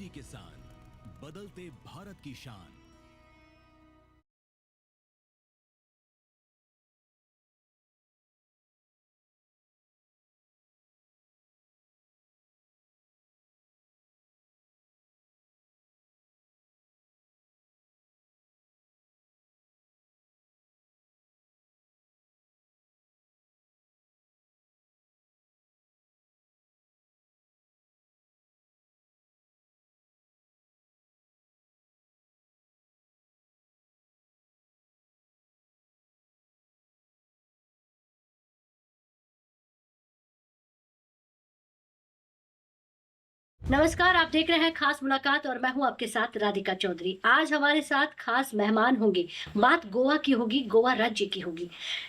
DD किसान, बदलते भारत की शान। नमस्कार, आप देख रहे हैं खास मुलाकात और मैं हूं आपके साथ राधिका चौधरी। आज हमारे साथ खास मेहमान होंगे। बात गोवा की होगी, गोवा राज्य की होगी।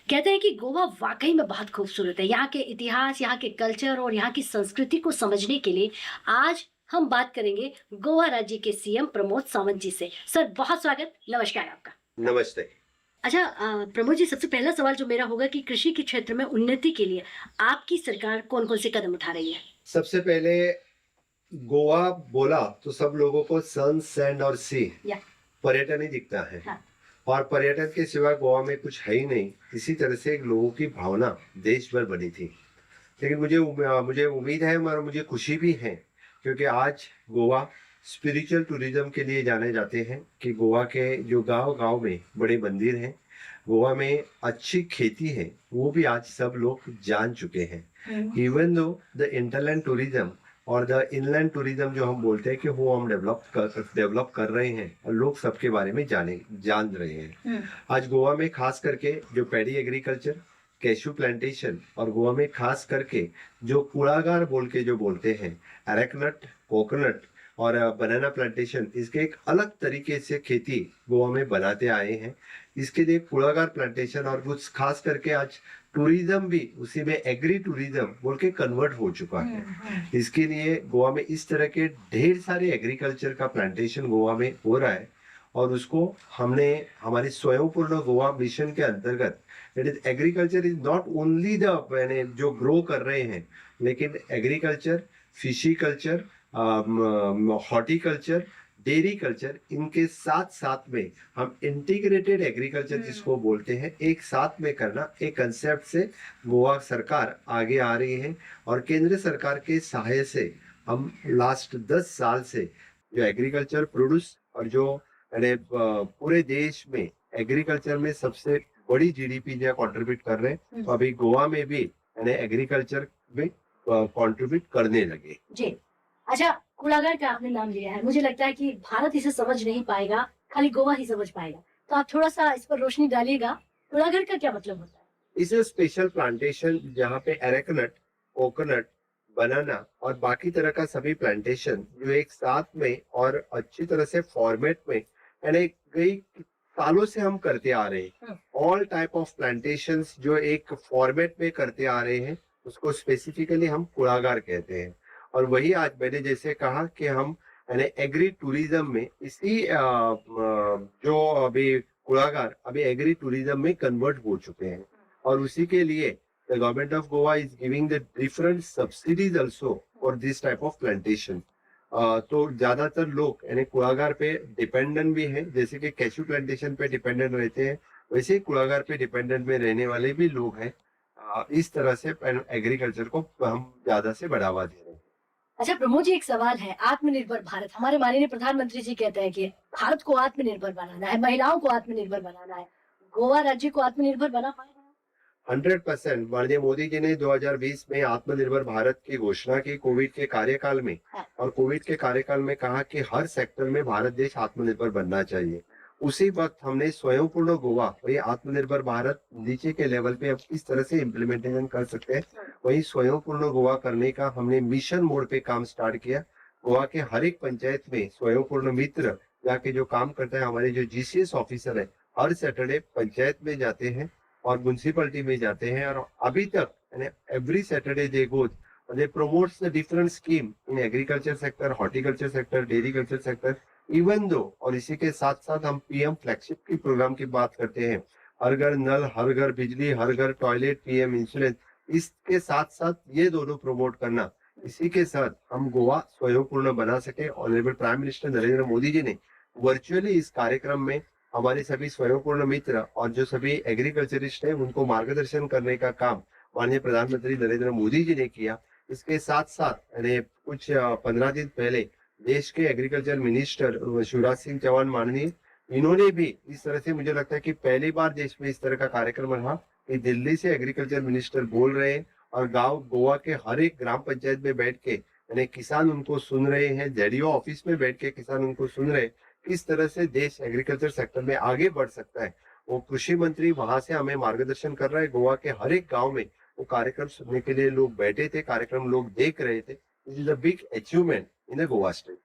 कहते हैं कि गोवा वाकई में बहुत खूबसूरत है। यहाँ के इतिहास, यहाँ के कल्चर और यहाँ की संस्कृति को समझने के लिए आज हम बात करेंगे गोवा राज्य के सीएम प्रमोद सावंत जी से। सर, बहुत स्वागत, नमस्कार आपका। नमस्ते। अच्छा, प्रमोद जी, सबसे पहला सवाल जो मेरा होगा कि कृषि के क्षेत्र में उन्नति के लिए आपकी सरकार कौन कौन से कदम उठा रही है? सबसे पहले गोवा बोला तो सब लोगों को सन, सैंड और सी, पर्यटन ही दिखता है। हाँ। और पर्यटन के सिवा गोवा में कुछ है ही नहीं। इसी तरह से लोगों की भावना देश भर बनी थी। लेकिन मुझे उम्मीद है और मुझे खुशी भी है क्योंकि आज गोवा स्पिरिचुअल टूरिज्म के लिए जाने जाते हैं कि गोवा के जो गांव में बड़े मंदिर हैं, गोवा में अच्छी खेती है, वो भी आज सब लोग जान चुके हैं। इवन दो द इंटरलैंड टूरिज्म और द इनलैंड टूरिज्म जो हम बोलते हैं कि वो हम डेवलप कर रहे हैं और लोग सबके बारे में जान रहे हैं। आज गोवा में खास करके जो पैडी एग्रीकल्चर, कैशू प्लांटेशन और गोवा में खास करके जो कूड़ागार बोल के जो बोलते हैं, अरेकनट, कोकोनट और बनाना प्लांटेशन, इसके एक अलग तरीके से खेती गोवा में बनाते आए हैं। इसके लिए कूड़ागार प्लांटेशन और कुछ खास करके आज टूरिज्म भी उसी में एग्री टूरिज्म बोल के कन्वर्ट हो चुका है। इसके लिए गोवा में इस तरह के ढेर सारे एग्रीकल्चर का प्लांटेशन गोवा में हो रहा है और उसको हमने हमारे स्वयंपूर्ण गोवा मिशन के अंतर्गत, it is agriculture is not only the जो ग्रो कर रहे हैं, लेकिन agriculture, fishy culture, horticulture, dairy culture, इनके साथ साथ में हम इंटीग्रेटेड एग्रीकल्चर जिसको बोलते हैं, एक साथ में करना, एक कंसेप्ट से गोवा सरकार आगे आ रही है। और केंद्र सरकार के सहायता से हम लास्ट 10 साल से जो एग्रीकल्चर प्रोड्यूस और जो पूरे देश में एग्रीकल्चर में सबसे बड़ी जीडीपी जो कंट्रीब्यूट कर रहे हैं, तो अभी गोवा में भी एग्रीकल्चर में कंट्रीब्यूट करने लगे। जी। अच्छा, कूड़ागर का आपने नाम लिया है। मुझे लगता है कि भारत इसे समझ नहीं पाएगा, खाली गोवा ही समझ पाएगा। तो आप थोड़ा सा इस पर रोशनी डालिएगा। कूड़ागर का क्या मतलब होता है? इसे स्पेशल प्लांटेशन जहाँ पे एरेकनट, कोकोनट, बनाना और बाकी तरह का सभी प्लांटेशन जो एक साथ में और अच्छी तरह से फॉर्मेट में यानी कई सालों से हम करते आ रहे हैं। ऑल टाइप ऑफ प्लांटेशंस जो एक फॉर्मेट में करते आ रहे हैं, उसको स्पेसिफिकली हम कूड़ागार कहते हैं। और वही आज मैंने जैसे कहा कि हम एग्री टूरिज्म में इसी जो अभी कूड़ागार अभी एग्री टूरिज्म में कन्वर्ट हो चुके हैं और उसी के लिए the government of Goa is giving the different subsidies also for this type of plantation. तो ज्यादातर लोग यानी कूड़ागार पे डिपेंडेंट भी हैं, जैसे कि कैशू प्लांटेशन पे डिपेंडेंट रहते हैं, वैसे ही कूड़ागार पे डिपेंडेंट में रहने वाले भी लोग हैं। इस तरह से एग्रीकल्चर को हम ज्यादा से बढ़ावा दे रहे हैं। अच्छा प्रमोद जी, एक सवाल है। आत्मनिर्भर भारत, हमारे माननीय प्रधानमंत्री जी कहते हैं कि भारत को आत्मनिर्भर बनाना है, महिलाओं को आत्मनिर्भर बनाना है। गोवा राज्य को आत्मनिर्भर बना पाएगा? 100%। माननीय मोदी जी ने 2020 में आत्मनिर्भर भारत की घोषणा की कोविड के कार्यकाल में, और कोविड के कार्यकाल में कहा कि हर सेक्टर में भारत देश आत्मनिर्भर बनना चाहिए। उसी वक्त हमने स्वयंपूर्ण गोवा, वही आत्मनिर्भर भारत नीचे के लेवल पे अब इस तरह से इम्प्लीमेंटेशन कर सकते हैं, वही स्वयंपूर्ण गोवा करने का हमने मिशन मोड पे काम स्टार्ट किया। गोवा के हर एक पंचायत में स्वयंपूर्ण मित्र जाके जो काम करता है, हमारे जो जीसीएस ऑफिसर है, हर सैटरडे पंचायत में जाते हैं और म्युनिसिपैलिटी में जाते हैं। और अभी तक every Saturday they goes they promotes the different scheme in agriculture sector, horticulture sector, dairy culture sector, even though. और इसी के साथ साथ हम पीएम फ्लैगशिप की प्रोग्राम की बात करते हैं, हर घर नल, हर घर बिजली, हर घर टॉयलेट, पीएम इंश्योरेंस। इसके साथ साथ ये दोनों प्रमोट करना इसी के साथ हम गोवा स्वयंपूर्ण बना सके। Honourable prime minister Narendra Modi ji ने वर्चुअली इस कार्यक्रम में हमारे सभी स्वयंपूर्ण मित्र और जो सभी एग्रीकल्चरिस्ट हैं उनको मार्गदर्शन करने का काम माननीय प्रधानमंत्री नरेंद्र मोदी जी ने किया। इसके साथ साथ यानी कुछ 15 दिन पहले देश के एग्रीकल्चर मिनिस्टर शिवराज सिंह चौहान माननीय, इन्होंने भी इस तरह से, मुझे लगता है कि पहली बार देश में इस तरह का कार्यक्रम रहा कि दिल्ली से एग्रीकल्चर मिनिस्टर बोल रहे हैं और गांव गोवा के हर एक ग्राम पंचायत में बैठ के यानी किसान उनको सुन रहे हैं, जेडीओ ऑफिस में बैठ के किसान उनको सुन रहे हैं किस तरह से देश एग्रीकल्चर सेक्टर में आगे बढ़ सकता है। वो कृषि मंत्री वहां से हमें मार्गदर्शन कर रहा है। गोवा के हर एक गांव में वो कार्यक्रम सुनने के लिए लोग बैठे थे, कार्यक्रम लोग देख रहे थे। This is a big achievement in the Goa state.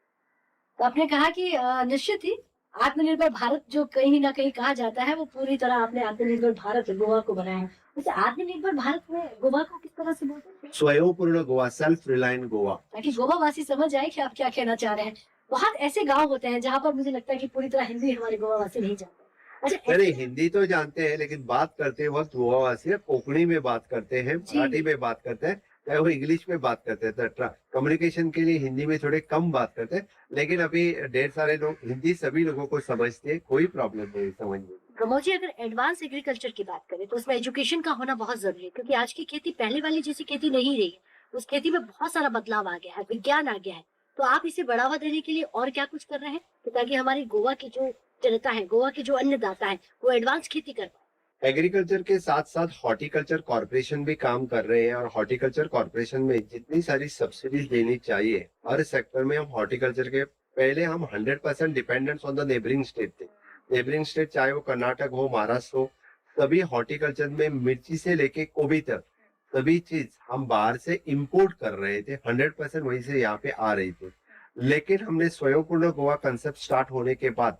तो आपने कहा कि निश्चित ही आत्मनिर्भर भारत जो कहीं ना कहीं कहा जाता है, वो पूरी तरह आपने आत्मनिर्भर भारत गोवा को बनाया है। वैसे आत्मनिर्भर भारत में गोवा को किस तरह से बोलते हैं? स्वयंपूर्ण गोवा, सेल्फ रिलायंट गोवा। ताकि गोवा वासी समझ जाए कि आप क्या कहना चाह रहे हैं। बहुत ऐसे गांव होते हैं जहां पर मुझे लगता है कि पूरी तरह हिंदी हमारे गोवा वासी नहीं जानते। अच्छा, नहीं, हिंदी तो जानते हैं लेकिन बात करते वक्त गोवा वासी कोंकणी में बात करते हैं, जी। मराठी में बात करते हैं, चाहे वो इंग्लिश में बात करते हैं। तो कम्युनिकेशन के लिए हिंदी में थोड़े कम बात करते हैं, लेकिन अभी ढेर सारे लोग हिंदी सभी लोगों को समझते हैं, कोई प्रॉब्लम नहीं समझने में। प्रमोद जी, अगर एडवांस एग्रीकल्चर की बात करें तो उसमें एजुकेशन का होना बहुत जरूरी है, क्योंकि आज की खेती पहले वाली जैसी खेती नहीं रही है। उस खेती में बहुत सारा बदलाव आ गया है, विज्ञान आ गया है। तो आप इसे बढ़ावा देने के लिए और क्या कुछ कर रहे हैं कि ताकि हमारी गोवा की जो जनता है, गोवा के जो अन्नदाता है, वो एडवांस खेती कर पाए? एग्रीकल्चर के साथ साथ हॉर्टिकल्चर कॉर्पोरेशन भी काम कर रहे हैं और हॉर्टिकल्चर कॉर्पोरेशन में जितनी सारी सब्सिडीज देनी चाहिए हर सेक्टर में, हम हॉर्टिकल्चर के पहले हम 100% dependence on the neighbouring state थे। नेबरिंग स्टेट चाहे वो कर्नाटक हो, महाराष्ट्र हो, सभी हॉर्टिकल्चर में मिर्ची से लेके गोभी तक सभी चीज हम बाहर से इंपोर्ट कर रहे थे, 100% वहीं से यहाँ पे आ रही थी। लेकिन हमने स्वयंपूर्ण गोवा कंसेप्ट स्टार्ट होने के बाद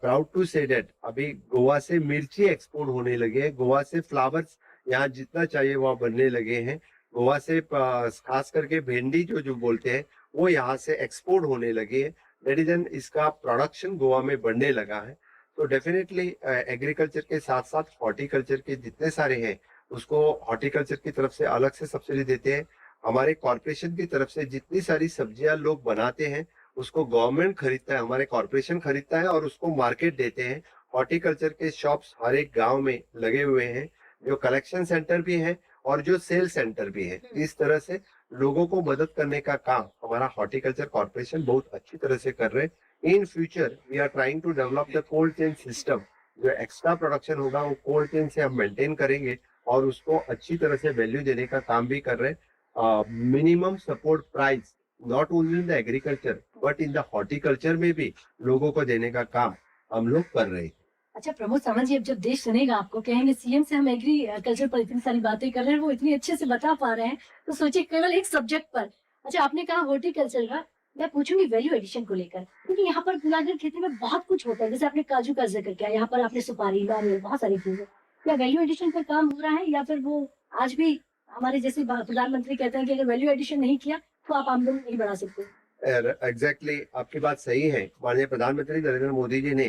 प्राउड टू से डेट अभी गोवा से मिर्ची एक्सपोर्ट होने लगे हैं, गोवा से फ्लावर्स यहाँ जितना चाहिए वहाँ बनने लगे हैं, गोवा से खास करके भिंडी जो बोलते हैं वो यहाँ से एक्सपोर्ट होने लगे हैं। दैट इज एन, इसका प्रोडक्शन गोवा में बढ़ने लगा है। तो डेफिनेटली एग्रीकल्चर के साथ साथ हॉर्टिकल्चर के जितने सारे हैं उसको हॉर्टिकल्चर की तरफ से अलग से सब्सिडी देते हैं। हमारे कॉर्पोरेशन की तरफ से जितनी सारी सब्जियां लोग बनाते हैं उसको गवर्नमेंट खरीदता है, हमारे कॉर्पोरेशन खरीदता है और उसको मार्केट देते हैं। हॉर्टिकल्चर के शॉप्स हर एक गांव में लगे हुए हैं, जो कलेक्शन सेंटर भी है और जो सेल सेंटर भी है। इस तरह से लोगों को मदद करने का काम हमारा हॉर्टिकल्चर कॉर्पोरेशन बहुत अच्छी तरह से कर रहे हैं। In future we are trying to develop the cold chain system. जो एक्स्ट्रा प्रोडक्शन होगा वो कोल्ड चेन से हम मेंटेन करेंगे और उसको अच्छी तरह से वैल्यू देने का काम भी कर रहे हैं। Minimum support price not only in the agriculture but in the horticulture में भी लोगों को देने का काम हम लोग कर रहे हैं। अच्छा प्रमोद सावंत जी, अब जब देश सुनेगा आपको कहेंगे सीएम से हम एग्रीकल्चर पर इतनी सारी बातें कर रहे हैं, वो इतनी अच्छे से बता पा रहे हैं, तो सोचिए केवल एक सब्जेक्ट पर। अच्छा, आपने कहा हॉर्टिकल्चर का, मैं पूछूंगी वैल्यू एडिशन को लेकर, क्योंकि यहाँ पर गुलागर खेती में बहुत कुछ होता है। जैसे आपने काजू का जिक्र किया, यहाँ पर आपने सुपारी, नारियल, बहुत सारी चीजें। क्या वैल्यू एडिशन पर काम हो रहा है या फिर वो आज भी हमारे जैसे प्रधानमंत्री कहते हैं कि अगर वैल्यू एडिशन नहीं किया तो आप आमदनी नहीं बढ़ा सकते? एग्जैक्टली आपकी बात सही है। माननीय प्रधानमंत्री नरेंद्र मोदी जी ने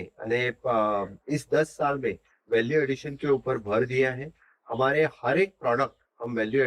इस 10 साल में वैल्यू एडिशन के ऊपर भर दिया है। हमारे हर एक प्रोडक्ट हम वैल्यू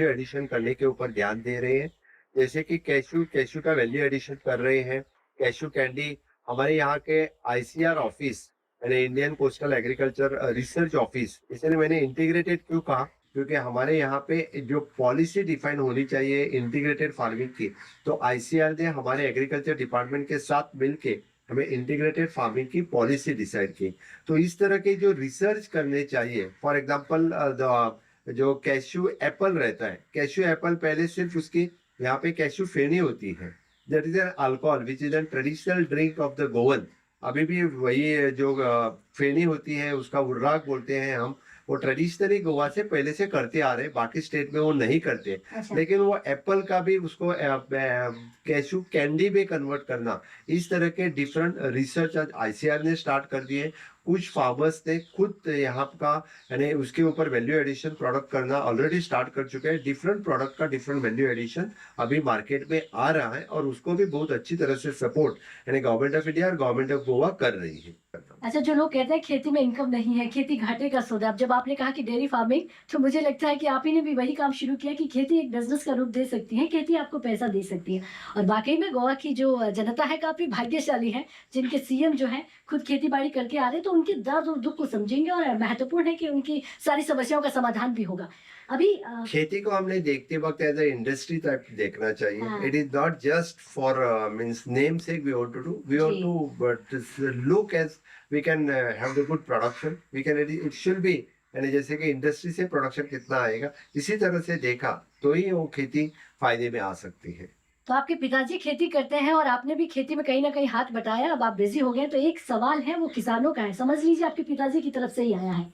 एडिशन करने के ऊपर ध्यान दे रहे हैं। जैसे कि कैशू का वैल्यू एडिशन कर रहे हैं। कैशू कैंडी हमारे यहाँ के आईसीआर ऑफिस यानी Indian coastal agriculture research office, इसलिए मैंने इंटीग्रेटेड क्यों कहा, क्योंकि हमारे यहाँ पे जो पॉलिसी डिफाइन होनी चाहिए इंटीग्रेटेड फार्मिंग की, तो आईसीआर ने हमारे एग्रीकल्चर डिपार्टमेंट के साथ मिलके हमें इंटीग्रेटेड फार्मिंग की पॉलिसी डिसाइड की। तो इस तरह के जो रिसर्च करने चाहिए, फॉर एग्जांपल जो कैशू एप्पल रहता है, कैशू एप्पल पहले सिर्फ उसकी यहाँ पे कैशू फेनी होती है, that is an alcohol which is an traditional drink of the Goan. अभी भी वही जो फेनी होती है उसका उर्राक बोलते हैं हम, वो ट्रेडिशनली गोवा से पहले से करते आ रहे हैं, बाकी स्टेट में वो नहीं करते। अच्छा। लेकिन वो एप्पल का भी उसको कैशू कैंडी में कन्वर्ट करना, इस तरह के डिफरेंट रिसर्च आज आईसीआर ने स्टार्ट कर दिए। कुछ फार्मर्स ने खुद यहाँ का यानी उसके ऊपर वैल्यू एडिशन प्रोडक्ट करना ऑलरेडी स्टार्ट कर चुके हैं। डिफरेंट प्रोडक्ट का डिफरेंट वैल्यू एडिशन अभी मार्केट में आ रहा है और उसको भी बहुत अच्छी तरह से सपोर्ट यानी गवर्नमेंट ऑफ इंडिया और गवर्नमेंट ऑफ गोवा कर रही है। अच्छा, जो लोग कहते हैं खेती में इनकम नहीं है, खेती घाटे का सौदा है। अब जब आपने कहा कि डेयरी फार्मिंग, तो मुझे लगता है कि आप ही ने भी वही काम शुरू किया कि खेती एक बिज़नेस का रूप दे सकती है, खेती आपको पैसा दे सकती है। और वाक़ई में गोवा की जो जनता है काफ़ी भाग्यशाली है, जिनके सीएम जो हैं खुद खेती-बाड़ी करके आ रहे हैं, तो उनके दर्द और दुःख को समझेंगे और महत्वपूर्ण है कि उनकी सारी समस्याओं का समाधान भी होगा। अभी खेती को हमने देखते वक्त एज अ इंडस्ट्री टाइप देखना चाहिए. हाँ। It is not just for means namesake we want to do, we want जी। To but look as we can have the good production, we can it should be. यानी जैसे कि industry से production कितना आएगा इसी तरह से देखा तो ही वो खेती फायदे में आ सकती है. तो आपके पिताजी खेती करते हैं और आपने भी खेती में कहीं न कहीं हाथ बटाया, अब आप बिज़ी हो गए, तो एक सवाल है वो किसानों का है, समझ लीजिए आपके पिताजी की तरफ से ही आया है।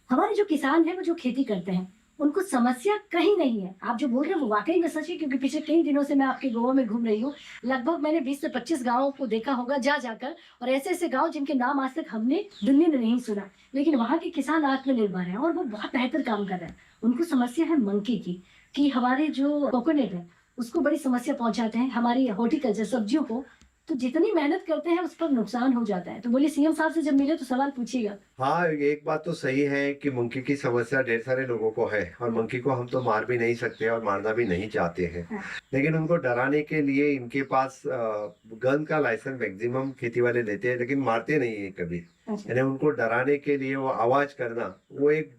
हमारे जो किसान हैं वो जो खेती करते हैं, उनको समस्या कहीं नहीं है। आप जो बोल रहे हैं वो वाक़ई में सच है, क्योंकि पिछले कई दिनों से मैं आपके गोवा में घूम रही हूँ। लगभग मैंने 20 से 25 गाँवों को देखा होगा जा जाकर, और ऐसे-ऐसे गाँव जिनके नाम आज तक हमने दुनिया में नहीं सुना। लेकिन वहाँ के किसान आत्मनिर्भर हैं और वो बहुत बेहतर काम कर रहे हैं। उनको समस्या है मंकी की, कि हमारे जो कोकोनट है उसको बड़ी समस्या पहुँचाते हैं, हमारी हॉर्टिकल्चर सब्जियों को। तो जितनी मेहनत करते हैं उस पर नुकसान हो जाता है। तो बोलिए, सीएम साहब से जब मिले तो सवाल पूछिएगा। हाँ, एक बात तो सही है कि मंकी की समस्या ढेर सारे लोगों को है और मंकी को हम तो मार भी नहीं सकते और मारना भी नहीं चाहते हैं. हाँ। लेकिन उनको डराने के लिए इनके पास गन का लाइसेंस मैक्सिमम खेती वाले लेते हैं लेकिन मारते नहीं है कभी. अच्छा। यानी उनको डराने के लिए वो आवाज करना, वो एक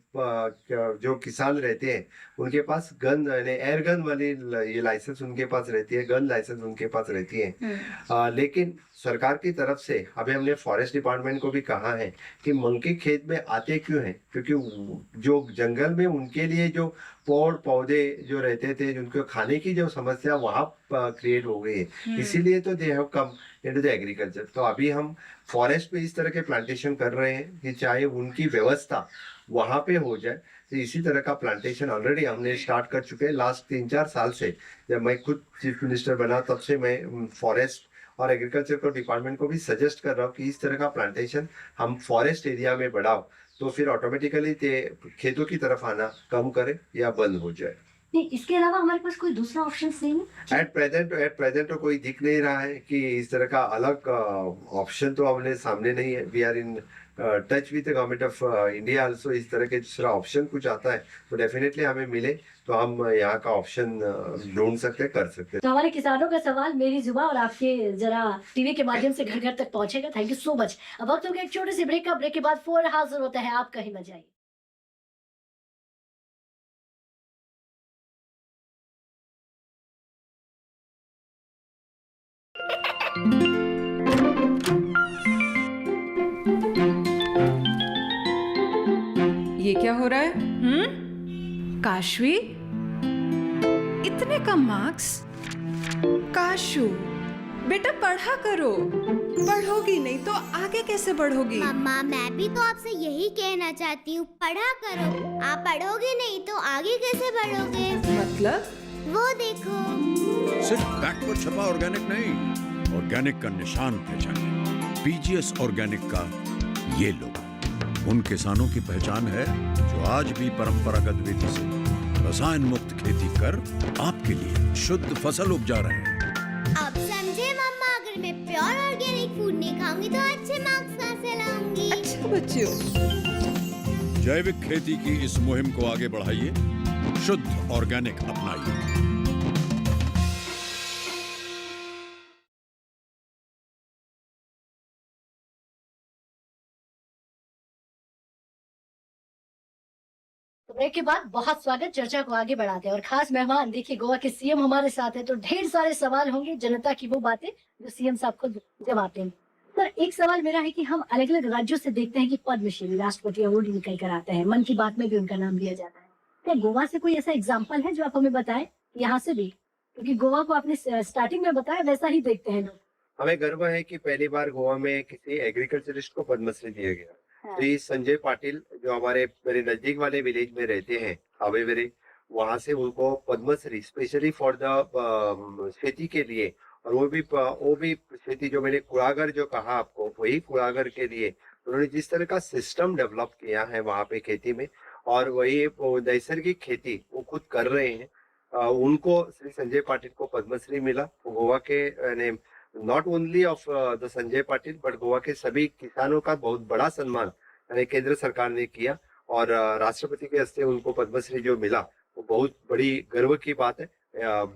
जो किसान रहते हैं उनके पास गन यानी एयर गन वाली ये लाइसेंस उनके पास रहती है, गन लाइसेंस उनके पास रहती है. लेकिन सरकार की तरफ से अभी हमने फॉरेस्ट डिपार्टमेंट को भी कहा है कि मंकी खेत में आते क्यों हैं, क्योंकि जो जंगल में उनके लिए जो पौधे जो रहते थे, उनको खाने की जो समस्या वहां क्रिएट हो गई है, इसीलिए तो they have come into the agriculture. तो अभी हम फॉरेस्ट पे इस तरह के प्लांटेशन कर रहे हैं कि चाहे उनकी व्यवस्था वहां पे हो जाए. तो इसी तरह का प्लांटेशन ऑलरेडी हमने स्टार्ट कर चुके हैं लास्ट 3-4 साल से. जब मैं खुद चीफ मिनिस्टर बना तब से मैं फॉरेस्ट और एग्रीकल्चर को डिपार्टमेंट को भी सजेस्ट कर रहा हूँ कि इस तरह का प्लांटेशन हम फॉरेस्ट एरिया में बढ़ाओ, तो फिर ऑटोमेटिकली खेतों की तरफ आना कम करे या बंद हो जाए. नहीं, इसके अलावा हमारे पास कोई दूसरा ऑप्शन नहीं है? एट प्रेजेंट तो कोई दिख नहीं रहा है कि इस तरह का अलग ऑप्शन तो हमने सामने नहीं है. We are in touch with the government of India also. इस तरह के दूसरा ऑप्शन कुछ आता है तो डेफिनेटली हमें मिले तो हम यहाँ का ऑप्शन ढूंढ सकते हैं, कर सकते हैं. तो हमारे किसानों का सवाल मेरी जुबान और आपके जरा टीवी के माध्यम से घर घर तक पहुंचेगा। Thank you so much. अब वक्त हो गया एक छोटे से ब्रेक का। ब्रेक के बाद फिर हाजिर होता है, आप कहीं मत जाइए। ये क्या हो रहा है? काशवी, इतने कम मार्क्स? काशू, बेटा पढ़ा करो। पढ़ोगी नहीं तो आगे कैसे बढ़ोगी? मम्मा, मैं भी तो आपसे यही कहना चाहती हूँ, पढ़ा करो। आप पढ़ोगे नहीं तो आगे कैसे बढ़ोगे? मतलब? वो देखो। सिर्फ बैक पर छपा ऑर्गेनिक नहीं, ऑर्गेनिक का निशान पहचानिए। पीजीएस ऑर्गेनिक का ये लोगो उन किसानों की पहचान है जो आज भी परंपरागत विधि से रसायन मुक्त खेती कर आपके लिए शुद्ध फसल उपजा रहे हैं. अब समझे मम्मा, अगर मैं प्योर ऑर्गेनिक फूड नहीं खाऊंगी तो अच्छे मार्क्स कहाँ से लाऊंगी? अच्छा बच्चों, जैविक खेती की इस मुहिम को आगे बढ़ाइए, शुद्ध ऑर्गेनिक अपनाइए. ब्रेक के बाद बहुत स्वागत। चर्चा को आगे बढ़ाते हैं और खास मेहमान देखिए गोवा के सीएम हमारे साथ है, तो ढेर सारे सवाल होंगे, जनता की वो बातें जो सीएम साहब खुद जवाब हैं। पर एक सवाल मेरा है कि हम अलग अलग राज्यों से देखते हैं कि पद्मश्री राष्ट्रपति अवार्ड निकल कर आते हैं, मन की बात में भी उनका नाम लिया जाता है। क्या गोवा से कोई ऐसा एग्जाम्पल है जो आप हमें बताएं यहाँ से भी? क्योंकि गोवा को आपने स्टार्टिंग में बताया वैसा ही देखते हैं लोग। हमें गर्व है कि पहली बार गोवा में किसी एग्रीकल्चरिस्ट को पद्मश्री दिया गया. श्री संजय पाटिल जो हमारे मेरे नजदीक वाले विलेज में रहते हैं हावेवेरे, वहां से उनको पद्मश्री स्पेशली फॉर द खेती के लिए, और वो भी खेती जो मैंने कुड़ागर जो कहा आपको, वही कुड़ागर के लिए उन्होंने जिस तरह का सिस्टम डेवलप किया है वहां पे खेती में, और वही नैसर्गिक खेती वो खुद कर रहे हैं, उनको श्री संजय पाटिल को पद्मश्री मिला. गोवा के not only of the Sanjay Patil but Goa के सभी किसानों का बहुत बड़ा सम्मान यानी केंद्र सरकार ने किया और राष्ट्रपति के हस्ते उनको पद्मश्री जो मिला वो बहुत बड़ी गर्व की बात है।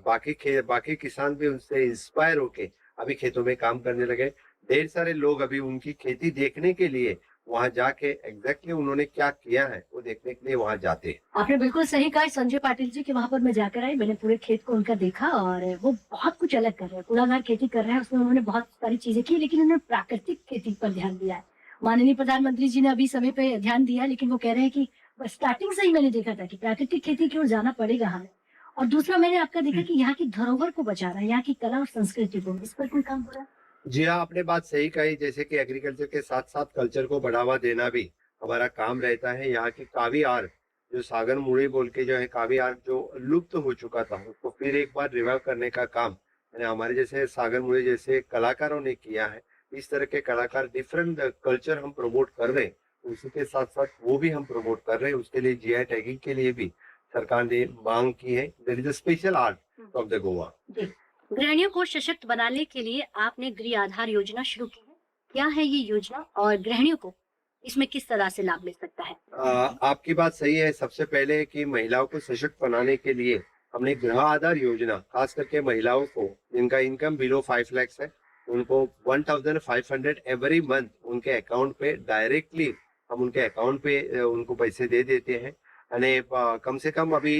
बाकी किसान भी उनसे इंस्पायर होके अभी खेतों में काम करने लगे। ढेर सारे लोग अभी उनकी खेती देखने के लिए वहां जाके एग्जैक्टली उन्होंने क्या किया है वो देखने के लिए वहां जाते हैं। आपने बिल्कुल सही कहा संजय पाटिल जी कि वहां पर मैं जाकर आई, मैंने पूरे खेत को उनका देखा और वो बहुत कुछ अलग कर रहे हैं। कूड़ाधार खेती कर रहे हैं, उसमें उन्होंने बहुत सारी चीजें की, लेकिन उन्होंने प्राकृतिक खेती पर ध्यान दिया है। माननीय प्रधानमंत्री जी ने अभी समय पे ध्यान दिया, लेकिन वो कह रहे हैं कि स्टार्टिंग से ही मैंने देखा था कि प्राकृतिक खेती की ओर जाना पड़ेगा हमें। और दूसरा मैंने आपका देखा कि यहाँ की धरोहर को बचा रहा है, यहाँ की कला और संस्कृति को, इस पर कोई काम हो रहा है? जी हाँ, आपने बात सही कही। जैसे कि एग्रीकल्चर के साथ साथ कल्चर को बढ़ावा देना भी हमारा काम रहता है। यहाँ की कावी आर्ट जो सागर मुड़ी बोल के जो है कावी आर्ट जो लुप्त हो चुका था उसको फिर एक बार रिवाइव करने का काम यानी हमारे जैसे सागर मुड़ी जैसे कलाकारों ने किया है। इस तरह के कलाकार डिफरेंट कल्चर हम प्रमोट कर रहे हैं, उसी के साथ साथ वो भी हम प्रमोट कर रहे हैं। उसके लिए जीआई टैगिंग के लिए भी सरकार ने मांग की है। There is a special art of the Goa. जी, गृहिणियों को सशक्त बनाने के लिए आपने गृह आधार योजना शुरू की है। क्या है ये योजना और गृहिणियों को इसमें किस तरह से लाभ मिल सकता है? आपकी बात सही है। सबसे पहले कि महिलाओं को सशक्त बनाने के लिए हमने गृह आधार योजना खास करके महिलाओं को जिनका इनकम बिलो 5 लाख है उनको 1500 एवरी मंथ उनके अकाउंट पे डायरेक्टली हम उनके अकाउंट पे उनको पैसे दे देते हैं। यानी कम से कम अभी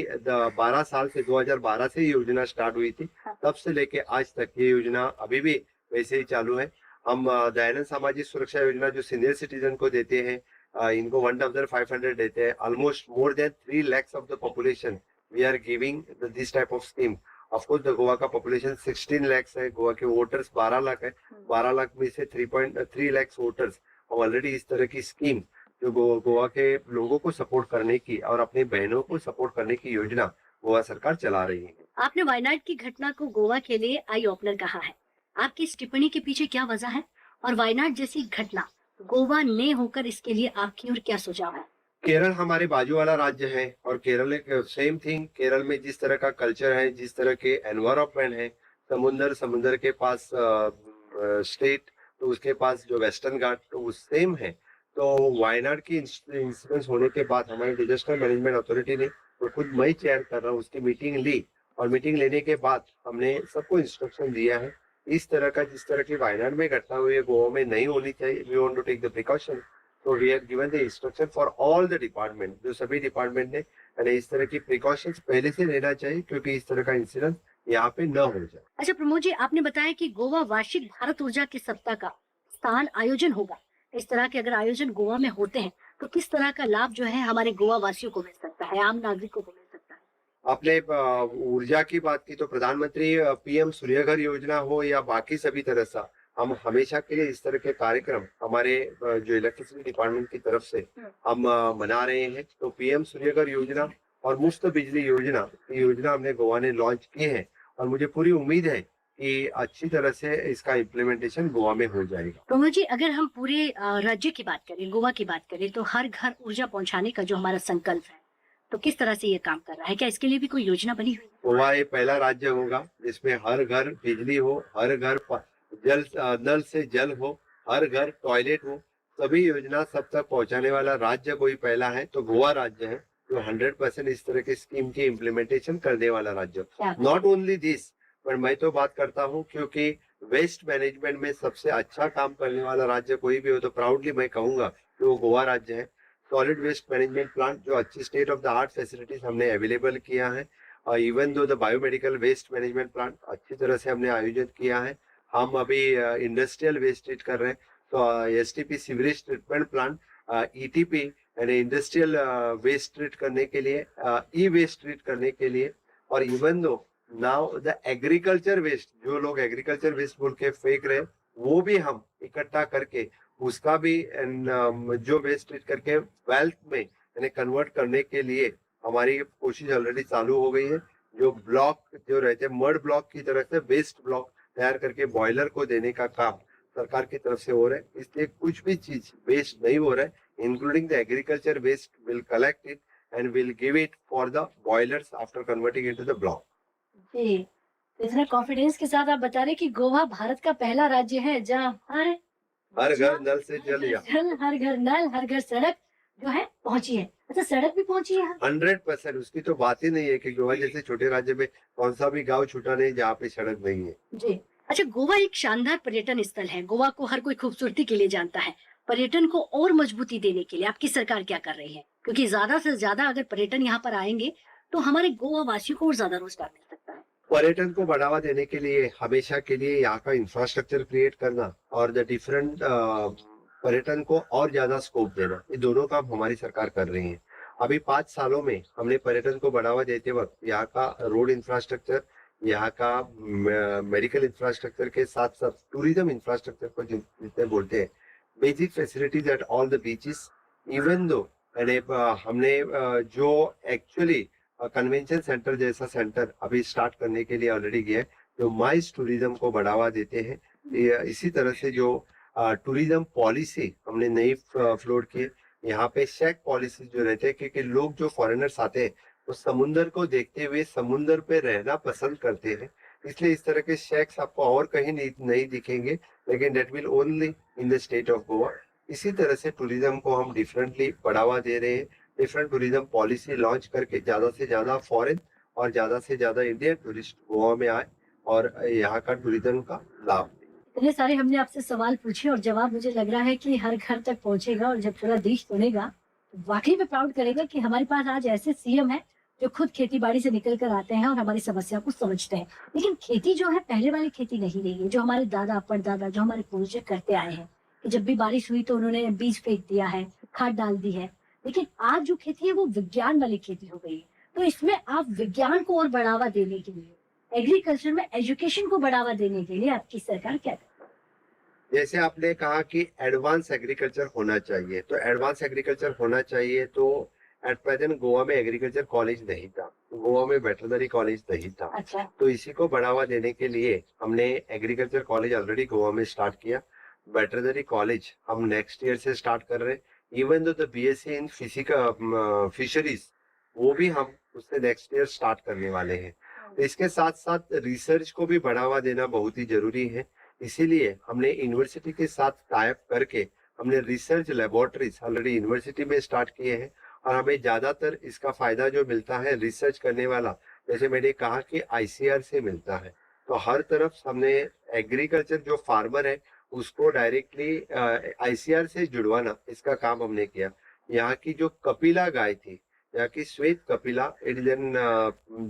12 साल से 2012 से ये योजना स्टार्ट हुई थी, तब से लेके आज तक ये योजना अभी भी वैसे ही चालू है। हम दयानंद सामाजिक सुरक्षा योजना जो सीनियर सिटीजन को देते हैं इनको 1500 देते हैं। Almost more than 3 lakhs of the population we are giving this type of scheme. Of course Goa का पॉपुलेशन 16 lakhs है, गोवा के वोटर्स 12 लाख है। 12 लाख में से 3.3 lakhs वोटर्स ऑलरेडी इस तरह की स्कीम जो गोवा के लोगों को सपोर्ट करने की और अपनी बहनों को सपोर्ट करने की योजना गोवा सरकार चला रही है। आपने वायनाड की घटना को गोवा के लिए आई ओपनर कहा है। आपकी इस टिप्पणी के पीछे क्या वजह है और वायनाड जैसी घटना गोवा ने होकर इसके लिए आपकी और क्या सुझाव है? केरल हमारे बाजू वाला राज्य है और केरल एक सेम थिंग। केरल में जिस तरह का कल्चर है, जिस तरह के एनवायरमेंट है, समुंदर के पास स्टेट तो उसके पास जो वेस्टर्न घाट तो वो सेम है। तो वायनाड की इंसिडेंस होने के बाद हमारी डिजास्टर मैनेजमेंट अथॉरिटी ने और खुद मैं चेयर कर रहा हूँ उसकी मीटिंग ली और मीटिंग लेने के बाद हमने सबको इंस्ट्रक्शन दिया है इस तरह का जिस तरह की वायनाड में घटना हुई है गोवा में नहीं होनी चाहिए। We want to take the precaution, तो we have given the instruction for all the department. जो सभी डिपार्टमेंट ने यानी इस तरह की प्रिकॉशंस पहले से लेना चाहिए क्योंकि इस तरह का इंसिडेंट यहाँ पे न हो जाए। अच्छा प्रमोद जी, आपने बताया कि गोवा वार्षिक भारत ऊर्जा के सप्ताह का स्थान आयोजन होगा। इस तरह के अगर आयोजन गोवा में होते हैं तो किस तरह का लाभ जो है हमारे गोवा वासियों को मिल सकता है, आम नागरिकों को मिल सकता है? आपने ऊर्जा की बात की तो प्रधानमंत्री पीएम सूर्यघर योजना हो या बाकी सभी तरह से हम हमेशा के लिए इस तरह के कार्यक्रम हमारे जो इलेक्ट्रिसिटी डिपार्टमेंट की तरफ से हम मना रहे हैं। तो पीएम सूर्यघर योजना और मुफ्त बिजली योजना हमने गोवा ने लॉन्च की है और मुझे पूरी उम्मीद है कि अच्छी तरह से इसका इम्प्लीमेंटेशन गोवा में हो जाएगा। प्रमोद जी, अगर हम पूरे राज्य की बात करें, गोवा की बात करें, तो हर घर ऊर्जा पहुंचाने का जो हमारा संकल्प है तो किस तरह से ये काम कर रहा है? क्या इसके लिए भी कोई योजना बनी हुई है? गोवा ये पहला राज्य होगा जिसमें हर घर बिजली हो, हर घर जल नल से जल हो, हर घर टॉयलेट हो, सभी योजना सब तक पहुंचाने वाला राज्य कोई पहला है तो गोवा राज्य है जो 100% इस तरह की स्कीम की इम्प्लीमेंटेशन करने वाला राज्य। नॉट ओनली दिस पर मैं तो बात करता हूँ क्योंकि वेस्ट मैनेजमेंट में सबसे अच्छा काम करने वाला राज्य कोई भी हो तो प्राउडली मैं कहूंगा कि वो गोवा राज्य है। सॉलिड वेस्ट मैनेजमेंट प्लांट जो अच्छी state of the art facilities हमने अवेलेबल किया है और even though the biomedical waste management plant अच्छी तरह से हमने आयोजित किया है। हम अभी इंडस्ट्रियल वेस्ट ट्रीट कर रहे हैं तो STP sewerage treatment plant ETP यानी इंडस्ट्रियल वेस्ट ट्रीट करने के लिए ई वेस्ट ट्रीट करने के लिए और इवन दो नाउ द एग्रीकल्चर वेस्ट जो लोग एग्रीकल्चर वेस्ट बोल के फेंक रहे वो भी हम इकट्ठा करके उसका भी जो वेस्ट ट्रीट करके वेल्थ में यानी कन्वर्ट करने के लिए हमारी कोशिश ऑलरेडी चालू हो गई है। जो ब्लॉक जो रहते हैं मड ब्लॉक की तरह से वेस्ट ब्लॉक तैयार करके बॉयलर को देने का काम सरकार की तरफ से हो रहा है। इसलिए कुछ भी चीज वेस्ट नहीं हो रहा है, including the agriculture waste will collect it and will give it for the boilers after converting into the block. जी, इतना कॉन्फिडेंस के साथ आप बता रहे कि गोवा भारत का पहला राज्य है जहाँ हर घर नल से जल या हर घर नल, हर घर सड़क जो है पहुंची है। अच्छा, सड़क भी पहुंची है। 100%। उसकी तो बात ही नहीं है कि गोवा जैसे छोटे राज्य में कौन सा भी गांव छूटा नहीं जहाँ पे सड़क नहीं है। जी। अच्छा, गोवा एक शानदार पर्यटन स्थल है। गोवा को हर कोई खूबसूरती के लिए जानता है। पर्यटन को और मजबूती देने के लिए आपकी सरकार क्या कर रही है? क्योंकि ज्यादा से ज्यादा अगर पर्यटन यहाँ पर आएंगे तो हमारे गोवा वासियों को और ज्यादा रोजगार मिल सकता है। पर्यटन को बढ़ावा देने के लिए हमेशा के लिए यहाँ का इंफ्रास्ट्रक्चर क्रिएट करना और द डिफरेंट पर्यटन को और ज्यादा स्कोप देना, ये दोनों काम हमारी सरकार कर रही है। अभी 5 सालों में हमने पर्यटन को बढ़ावा देते वक्त यहाँ का रोड इंफ्रास्ट्रक्चर, यहाँ का मेडिकल इंफ्रास्ट्रक्चर के साथ साथ टूरिज्म इंफ्रास्ट्रक्चर को जितने बोलते हैं, basic facilities at all the beaches, even though हमने जो एक्चुअली कन्वेंशन सेंटर जैसा सेंटर अभी स्टार्ट करने के लिए ऑलरेडी गया है, जो माइस टूरिज्म को बढ़ावा देते हैं। इसी तरह से जो टूरिज्म पॉलिसी हमने नई फ्लोट की, यहाँ पे शेक पॉलिसी जो रहते हैं, क्योंकि लोग जो फॉरेनर्स आते हैं वो समुंदर को देखते हुए समुंदर पे रहना पसंद करते हैं, इसलिए इस तरह के शेक्स आपको और कहीं नहीं दिखेंगे, लेकिन that will only in the state of Goa. इसी तरह से टूरिज्म को हम डिफरेंटली बढ़ावा दे रहे हैं, डिफरेंट टूरिज्म पॉलिसी लॉन्च करके ज्यादा से ज्यादा फॉरेन और ज्यादा से ज्यादा इंडियन टूरिस्ट गोवा में आए और यहाँ का टूरिज्म का लाभ। इतने सारे हमने आपसे सवाल पूछे और जवाब मुझे लग रहा है कि हर घर तक पहुंचेगा और जब पूरा देश सुनेगा तो वाकई में प्राउड करेगा कि हमारे पास आज ऐसे सीएम है जो खुद खेती बाड़ी से निकल कर आते हैं और हमारी समस्या को समझते हैं। लेकिन खेती जो है पहले वाली खेती नहीं रही है, जो हमारे दादा परदादा जो हमारे पूर्वज करते आए हैं कि जब भी बारिश हुई तो उन्होंने बीज फेंक दिया है, खाद डाल दी है। लेकिन आज जो खेती है वो विज्ञान वाली खेती हो गई है। तो इसमें आप विज्ञान को और बढ़ावा देने के लिए, एग्रीकल्चर में एजुकेशन को बढ़ावा देने के लिए आपकी सरकार क्या करे? जैसे आपने कहा कि एडवांस एग्रीकल्चर होना चाहिए, तो एडवांस एग्रीकल्चर होना चाहिए तो एट प्रेजेंट गोवा में एग्रीकल्चर कॉलेज नहीं था, गोवा में वेटरनरी कॉलेज नहीं था। अच्छा। तो इसी को बढ़ावा देने के लिए हमने एग्रीकल्चर कॉलेज ऑलरेडी गोवा में स्टार्ट किया। वेटरनरी कॉलेज हम नेक्स्ट ईयर से स्टार्ट कर रहे हैं। Even though BSc in fisheries वो भी हम उससे नेक्स्ट ईयर स्टार्ट करने वाले हैं। तो इसके साथ साथ रिसर्च को भी बढ़ावा देना बहुत ही जरूरी है, इसीलिए हमने यूनिवर्सिटी के साथ टाइप करके हमने रिसर्च लेबोरेटरीज ऑलरेडी यूनिवर्सिटी में स्टार्ट किए हैं। और हमें ज्यादातर इसका फायदा जो मिलता है रिसर्च करने वाला, जैसे मैंने कहा कि आईसीआर से मिलता है, तो हर तरफ हमने एग्रीकल्चर जो फार्मर है उसको डायरेक्टली आईसीआर से जुड़वाना, इसका काम हमने किया। यहाँ की जो कपिला गाय थी, यहाँ की श्वेत कपिला इंडियन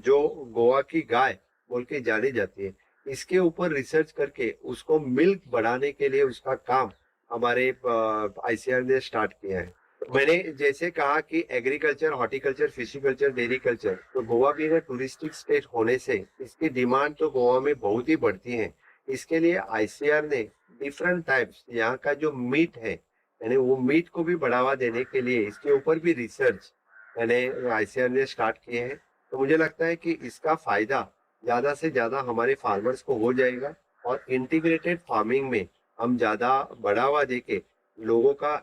जो गोवा की गाय बोल के जानी जाती है, इसके ऊपर रिसर्च करके उसको मिल्क बढ़ाने के लिए उसका काम हमारे आईसीआर ने स्टार्ट किया है। मैंने जैसे कहा कि एग्रीकल्चर, हॉर्टिकल्चर, फिशिकल्चर, डेयरी कल्चर, तो गोवा भी एक टूरिस्टिक स्टेट होने से इसकी डिमांड तो गोवा में बहुत ही बढ़ती है। इसके लिए आईसीआर ने डिफरेंट टाइप्स यहाँ का जो मीट है, यानी वो मीट को भी बढ़ावा देने के लिए इसके ऊपर भी रिसर्च यानी आईसीआर ने स्टार्ट किए हैं। तो मुझे लगता है कि इसका फायदा ज्यादा से ज्यादा हमारे फार्मर्स को हो जाएगा और इंटीग्रेटेड फार्मिंग में हम ज्यादा बढ़ावा देके लोगों का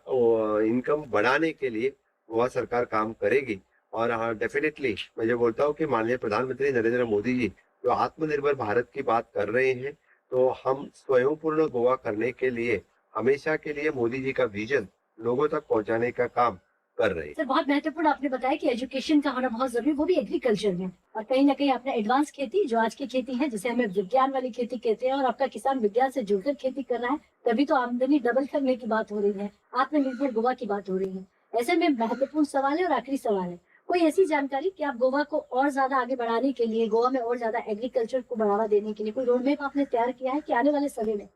इनकम बढ़ाने के लिए गोवा सरकार काम करेगी। और हाँ, डेफिनेटली मैं जो बोलता हूँ कि माननीय प्रधानमंत्री नरेंद्र मोदी जी जो आत्मनिर्भर भारत की बात कर रहे हैं, तो हम स्वयं पूर्ण गोवा करने के लिए हमेशा के लिए मोदी जी का विजन लोगों तक पहुंचाने का काम कर रहे हैं। सर, बहुत महत्वपूर्ण आपने बताया कि एजुकेशन का होना बहुत जरूरी, वो भी एग्रीकल्चर में। और कहीं ना कहीं आपने एडवांस खेती जो आज की खेती है, जिसे हमें विज्ञान वाली खेती कहते हैं, और आपका किसान विज्ञान से जुड़कर खेती कर रहा है, तभी तो आमदनी डबल करने की बात हो रही है, आत्मनिर्भर गोवा की बात हो रही है। ऐसे में महत्वपूर्ण सवाल है और आखिरी सवाल है, कोई ऐसी जानकारी कि आप गोवा को और ज्यादा आगे बढ़ाने के लिए, गोवा में और ज्यादा एग्रीकल्चर को बढ़ावा देने के लिए कोई रोड मैप आपने तैयार किया है कि आने वाले समय में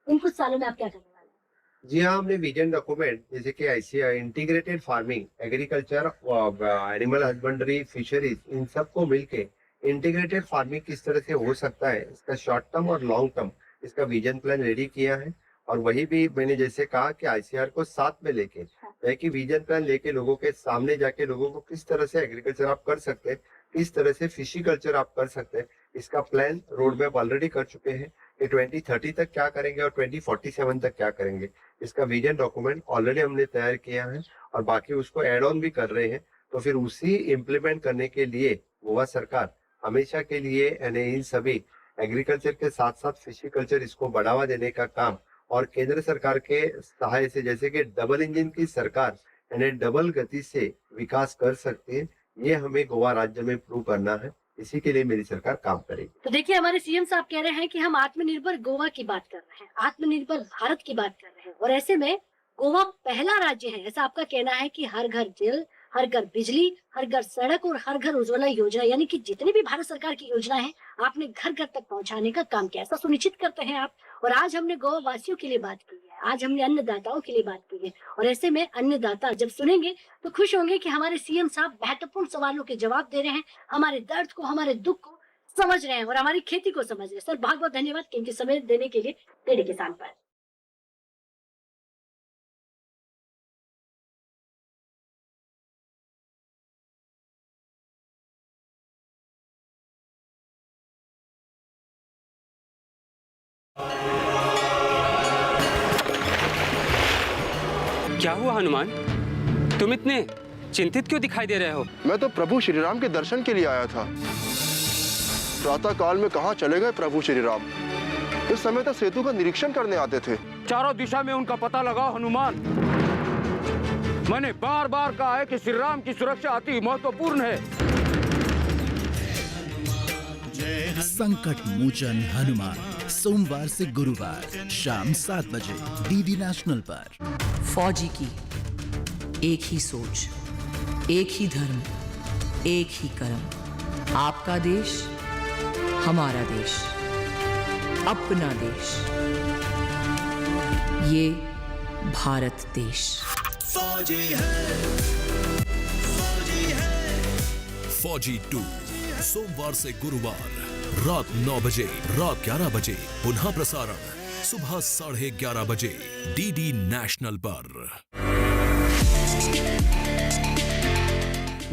इन कुछ सालों में आप क्या करने वाले हैं? जी हाँ, हमने विजन डॉक्यूमेंट जैसे कि ICR, integrated farming, agriculture, animal husbandry, fisheries, इन सबको मिलके इंटीग्रेटेड फार्मिंग किस तरह से हो सकता है, इसका शॉर्ट टर्म और लॉन्ग टर्म इसका विजन प्लान रेडी किया है। और वही भी मैंने जैसे कहा कि आईसीआर को साथ में लेके एक ही विजन प्लान लेके लोगों के सामने जाके लोगों को किस तरह से एग्रीकल्चर आप कर सकते हैं, किस तरह से फिशिकल्चर आप कर सकते हैं, इसका प्लान रोड मैप ऑलरेडी कर चुके हैं कि 2030 तक क्या करेंगे और 2047 तक क्या करेंगे। इसका विजन डॉक्यूमेंट ऑलरेडी हमने तैयार किया है और बाकी उसको एड ऑन भी कर रहे हैं। तो फिर उसी इम्प्लीमेंट करने के लिए गोवा सरकार हमेशा के लिए इन सभी एग्रीकल्चर के साथ साथ फिशिकल्चर इसको बढ़ावा देने का काम और केंद्र सरकार के सहाय से, जैसे कि डबल इंजन की सरकार यानी डबल गति से विकास कर सकती है, ये हमें गोवा राज्य में प्रूव करना है। इसी के लिए मेरी सरकार काम करेगी। तो देखिए, हमारे सीएम साहब कह रहे हैं कि हम आत्मनिर्भर गोवा की बात कर रहे हैं, आत्मनिर्भर भारत की बात कर रहे हैं, और ऐसे में गोवा पहला राज्य है, ऐसा आपका कहना है, कि हर घर जल, हर घर बिजली, हर घर सड़क और हर घर उज्ज्वला योजना, यानी कि जितनी भी भारत सरकार की योजना है आपने घर घर तक पहुंचाने का काम किया, ऐसा सुनिश्चित करते हैं आप। और आज हमने गोवा वासियों के लिए बात की है, आज हमने अन्नदाताओं के लिए बात की है, और ऐसे में अन्नदाता जब सुनेंगे तो खुश होंगे कि हमारे सीएम साहब महत्वपूर्ण सवालों के जवाब दे रहे हैं, हमारे दर्द को, हमारे दुख को समझ रहे हैं और हमारी खेती को समझ रहे हैं। सर, बहुत बहुत धन्यवाद कीमती समय देने के लिए टेढ़े किसान पर। क्या हुआ हनुमान? तुम इतने चिंतित क्यों दिखाई दे रहे हो? मैं तो प्रभु श्री राम के दर्शन के लिए आया था। प्रातः काल में कहाँ चले गए प्रभु श्री राम? इस समय तो सेतु का निरीक्षण करने आते थे। चारों दिशा में उनका पता लगाओ हनुमान। मैंने बार बार कहा है कि श्री राम की सुरक्षा अति महत्वपूर्ण है। संकट मोचन हनुमान, सोमवार से गुरुवार शाम 7 बजे डीडी नेशनल पर। फौजी की एक ही सोच, एक ही धर्म, एक ही कर्म। आपका देश, हमारा देश, अपना देश, ये भारत देश। फौजी है, फौजी है। फौजी 2 सोमवार से गुरुवार रात 9 बजे, रात 11 बजे पुनः प्रसारण सुबह 11:30 बजे डीडी नेशनल पर।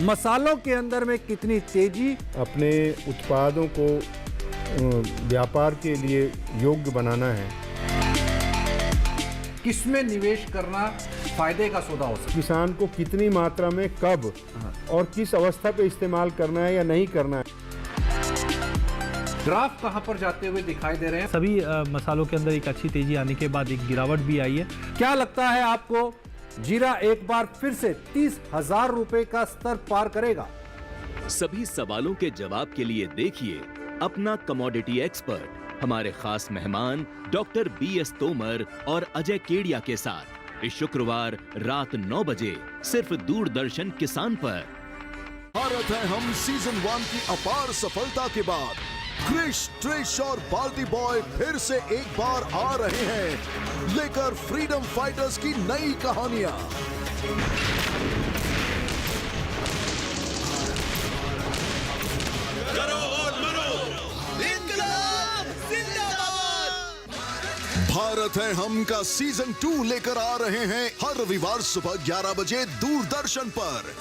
मसालों के अंदर में कितनी तेजी, अपने उत्पादों को व्यापार के लिए योग्य बनाना है, किसमें निवेश करना फायदे का सौदा हो सकता है, किसान को कितनी मात्रा में कब और किस अवस्था पे इस्तेमाल करना है या नहीं करना है, ग्राफ कहां पर जाते हुए दिखाई दे रहे हैं। सभी मसालों के अंदर एक अच्छी तेजी आने के बाद एक गिरावट भी आई है। क्या लगता है आपको जीरा एक बार फिर से 30,000 रुपए का स्तर पार करेगा? सभी सवालों के जवाब के लिए देखिए अपना कमोडिटी एक्सपर्ट, हमारे खास मेहमान डॉक्टर BS तोमर और अजय केडिया के साथ इस शुक्रवार रात 9 बजे सिर्फ दूरदर्शन किसान पर। भारत है हम सीजन 1 की अपार सफलता के बाद क्रिश, ट्रिश और बाल्टी बॉय फिर से एक बार आ रहे हैं लेकर फ्रीडम फाइटर्स की नई कहानियां। करो और मरो, इनकलाब जिंदाबाद। भारत है हम का सीजन 2 लेकर आ रहे हैं हर रविवार सुबह 11 बजे दूरदर्शन पर।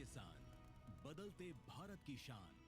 किसान, बदलते भारत की शान।